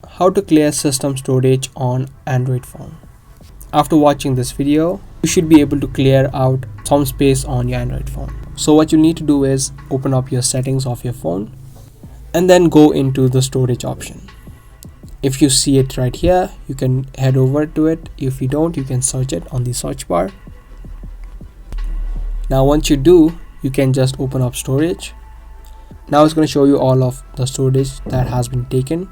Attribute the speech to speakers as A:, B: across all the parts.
A: How to clear system storage on Android phone. After watching this video, you should be able to clear out some space on your Android phone. So what you need to do is open up your settings of your phone and then go into the storage option. If you see it right here, you can head over to it. If you don't, you can search it on the search bar. Now once you do, you can just open up storage. Now it's going to show you all of the storage that has been taken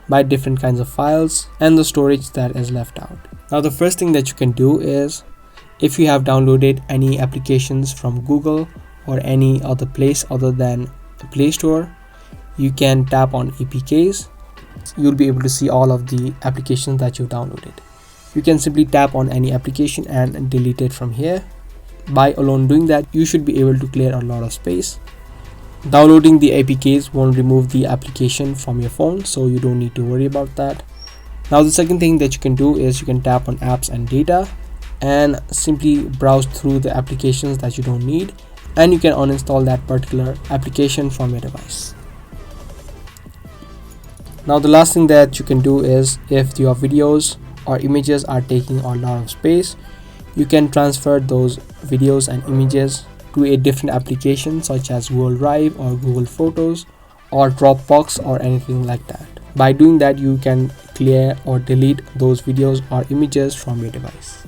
A: by different kinds of files and the storage that is left out. Now the first thing that you can do is, if you have downloaded any applications from Google or any other place other than the Play Store, you can tap on APKs. You'll be able to see all of the applications that you've downloaded. You can simply tap on any application and delete it from here. By alone doing that, you should be able to clear a lot of space. Downloading the APKs won't remove the application from your phone, so you don't need to worry about that. Now the second thing that you can do is you can tap on apps and data and simply browse through the applications that you don't need, and you can uninstall that particular application from your device. Now the last thing that you can do is, if your videos or images are taking a lot of space, you can transfer those videos and images to a different application such as Google Drive or Google Photos or Dropbox or anything like that. By doing that, you can clear or delete those videos or images from your device.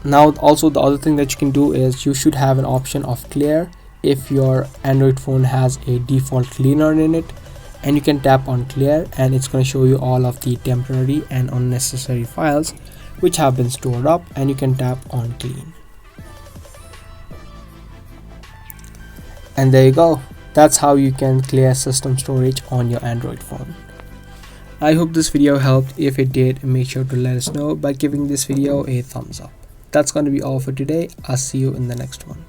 A: Now also the other thing that you can do is, you should have an option of clear if your Android phone has a default cleaner in it, and you can tap on clear and it's going to show you all of the temporary and unnecessary files which have been stored up, and you can tap on clean. And there you go. That's how you can clear system storage on your Android phone. I hope this video helped. If it did, make sure to let us know by giving this video a thumbs up. That's going to be all for today. I'll see you in the next one.